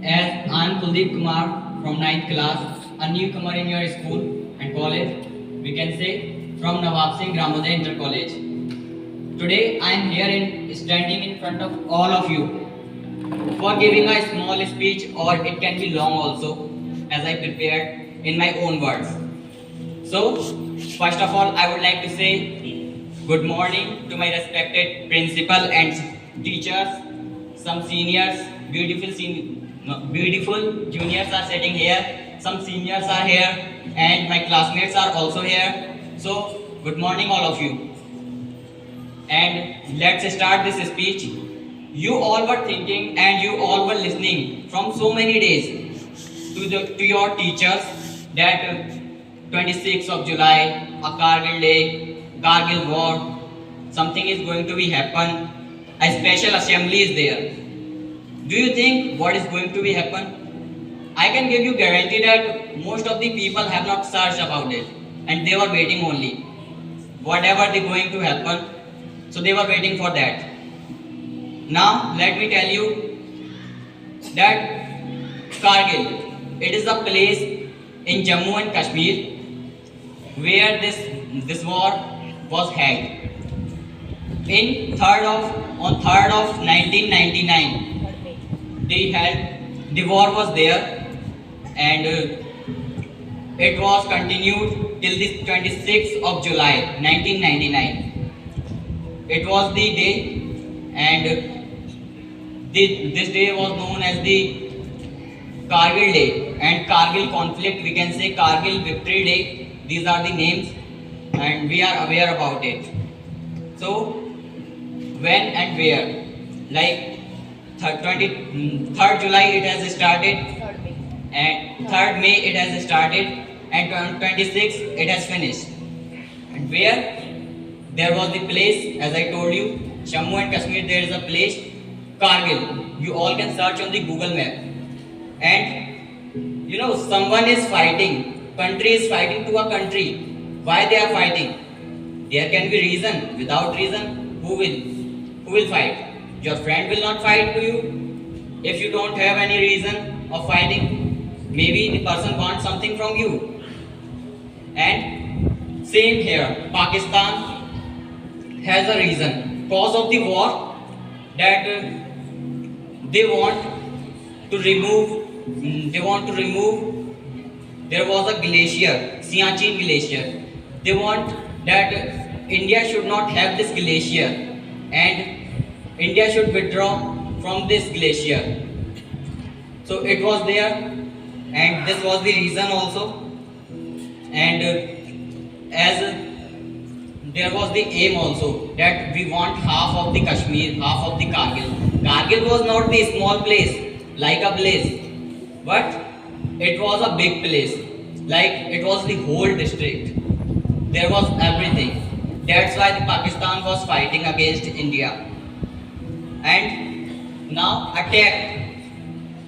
As I am Kuldeep Kumar from ninth class, a newcomer in your school and college, we can say from Nawab Singh Ramoday Inter College. Today I am here standing in front of all of you for giving a small speech, or it can be long also, as I prepared in my own words. So, first of all, I would like to say good morning to my respected principal and teachers, some seniors, beautiful juniors are sitting here, some seniors are here, and my classmates are also here. So, good morning, all of you. And let's start this speech. You all were thinking and you all were listening from so many days to your teachers that 26th of July, a Kargil day, Kargil war, something is going to be happen. A special assembly is there. Do you think what is going to be happen? I can give you guarantee that most of the people have not searched about it and they were waiting only. Whatever they going to happen, so they were waiting for that. Now let me tell you that Kargil, it is a place in Jammu and Kashmir where this war was held. On 3rd of 1999, the war was there, and it was continued till the 26th of July 1999. It was the day, and this day was known as the Kargil Day and Kargil conflict. We can say Kargil Victory Day. These are the names, and we are aware about it. So, when and where? Like 3rd July it has started, and 3rd May it has started, and 26th it has finished. And where? There was the place, as I told you, Jammu and Kashmir, there is a place, Kargil. You all can search on the Google map. And someone is fighting, country is fighting to a country. Why they are fighting? There can be reason. Without reason, who will fight? Your friend will not fight to you. If you don't have any reason of fighting, maybe the person wants something from you. And same here, Pakistan has a reason. Cause of the war, that they want to remove, there was a glacier, Siachen glacier. They want that India should not have this glacier, and India should withdraw from this glacier. So it was there, and this was the reason also. And as there was the aim also that we want half of the Kashmir, half of the Kargil. Kargil was not the small place like a place, but it was a big place, like it was the whole district. There was everything. That's why the Pakistan was fighting against India. And now attack.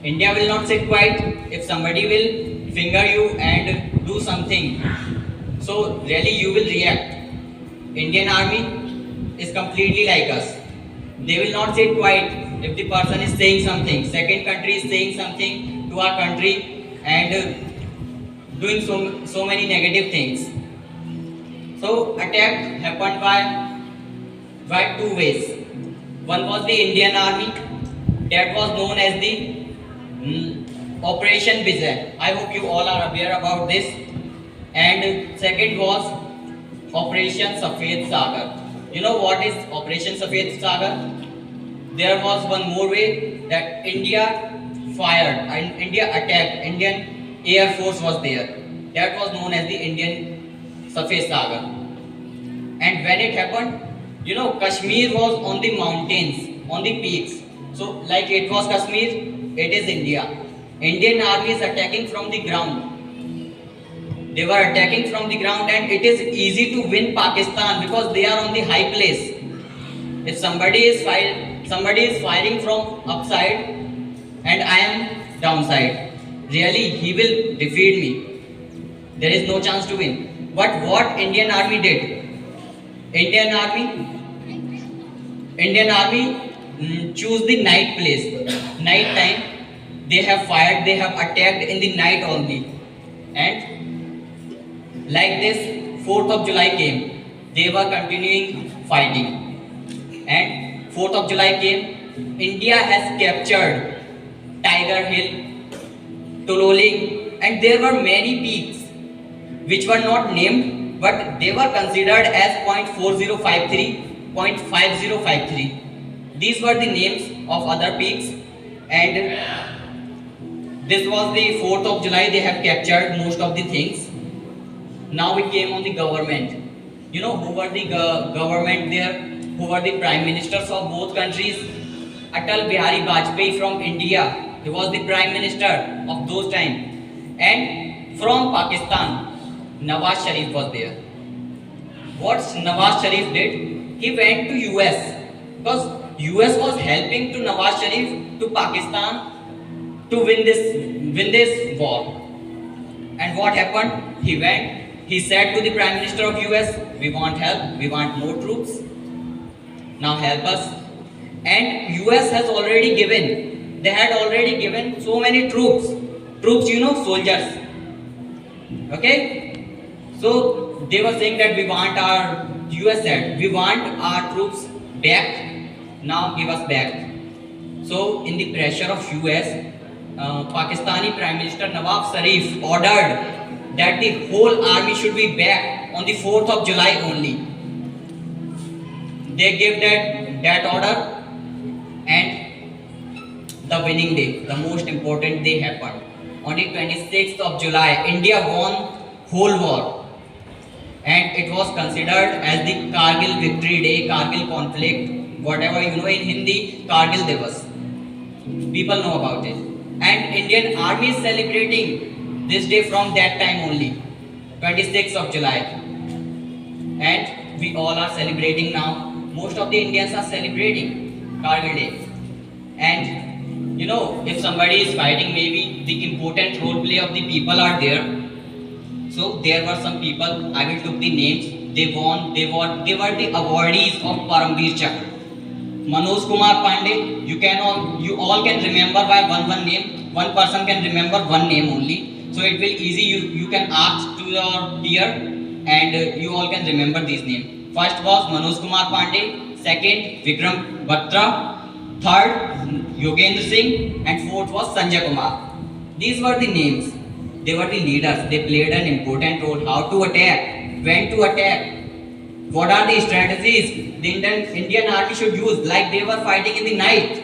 India will not sit quiet if somebody will finger you and do something. So really you will react. Indian army is completely like us. They will not sit quiet if the person is saying something. Second country is saying something to our country and doing so many negative things. So attack happened by two ways. One was the Indian army, that was known as the Operation Vijay. I hope you all are aware about this. And second was Operation Safed Sagar. You know what is Operation Safed Sagar? There was one more way that India fired and India attacked. Indian Air Force was there. That was known as the Indian Safed Sagar. And when it happened, Kashmir was on the mountains, on the peaks. So like it was Kashmir, it is India. Indian army is attacking from the ground. They were attacking from the ground, and it is easy to win Pakistan because they are on the high place. If somebody is firing from upside and I am downside, really he will defeat me. There is no chance to win. But what Indian army did? Indian Army choose the night place, night time, they have fired, they have attacked in the night only. And like this, 4th of July came, they were continuing fighting. And 4th of July came, India has captured Tiger Hill, Tololing, and there were many peaks which were not named, but they were considered as 0.4053, 0.5053. These were the names of other peaks, and this was the 4th of July. They have captured most of the things. Now we came on the government. You know who were the government there? Who were the prime ministers of both countries? Atal Bihari Vajpayee from India. He was the prime minister of those time. And from Pakistan, Nawaz Sharif was there. What Nawaz Sharif did? He went to US because US was helping to Nawaz Sharif to Pakistan to win this war. And what happened? He went. He said to the Prime Minister of US, "We want help. We want more troops. Now help us." And US has already given. They had already given so many troops. Troops, you know, soldiers. Okay. So they were saying that we want our, US said, we want our troops back. Now give us back. So in the pressure of US, Pakistani Prime Minister Nawaz Sharif ordered that the whole army should be back on the 4th of July only. They gave that order, and the winning day, the most important day happened. On the 26th of July, India won whole war, and it was considered as the Kargil Victory Day, Kargil conflict, whatever you know in Hindi, Kargil Divas. People know about it. And Indian Army is celebrating this day from that time only, 26th of July. And we all are celebrating now. Most of the Indians are celebrating Kargil Day. And you know, if somebody is fighting, maybe the important role play of the people are there. So there were some people, I will took the names, they were the awardees of Paramveer Chakra. Manoj Kumar Pandey, you all can remember by one name. One person can remember one name only. So it will easy. You can ask to your peer, and you all can remember these names. First was Manoj Kumar Pandey. Second, Vikram Batra. Third, Yogendra Singh, and fourth was Sanjay Kumar. These were the names. They were the leaders. They played an important role. How to attack, when to attack, what are the strategies the Indian army should use, like they were fighting in the night.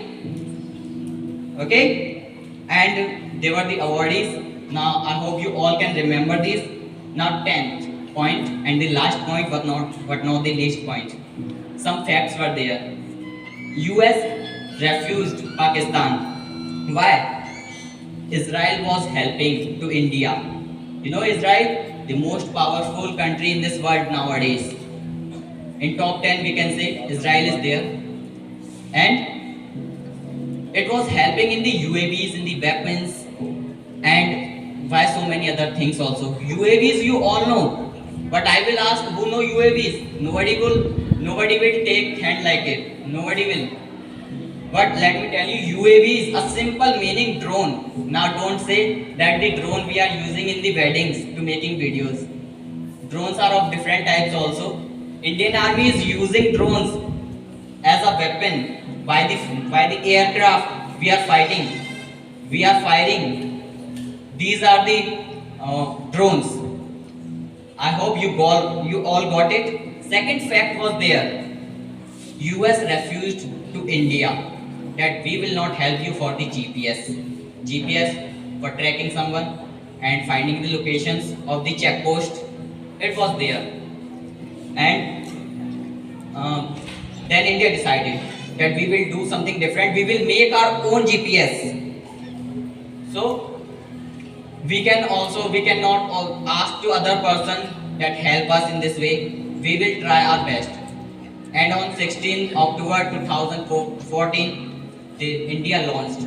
Okay, and they were the awardees. Now I hope you all can remember this. Now 10th point and the last point, but not the least point. Some facts were there. US refused Pakistan. Why? Israel was helping to India. You know Israel, the most powerful country in this world nowadays. In top 10 we can say Israel is there. And it was helping in the UAVs, in the weapons, and why so many other things also. UAVs you all know. But I will ask, who know UAVs? Nobody will take hand like it. Nobody will. But let me tell you, UAV is a simple meaning drone. Now don't say that the drone we are using in the weddings to making videos. Drones are of different types also. Indian Army is using drones as a weapon by the aircraft we are fighting. We are firing. These are the drones. I hope you all got it. Second fact was there. US refused to India that we will not help you for the GPS for tracking someone and finding the locations of the checkpost. It was there. And then India decided that we will do something different. We will make our own GPS. So we cannot ask to other person that help us in this way. We will try our best. And on 16 October 2014, India launched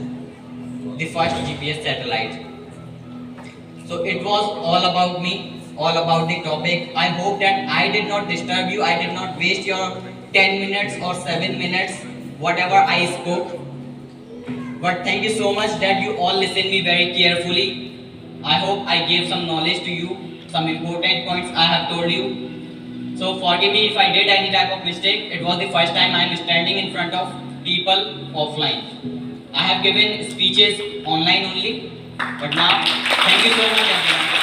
the first GPS satellite. So it was all about me, all about the topic. I hope that I did not disturb you. I did not waste your 10 minutes or 7 minutes, whatever I spoke. But thank you so much that you all listened me very carefully. I hope I gave some knowledge to you, some important points I have told you. So forgive me if I did any type of mistake. It was the first time I am standing in front of people offline. I have given speeches online only, but now thank you so much everyone.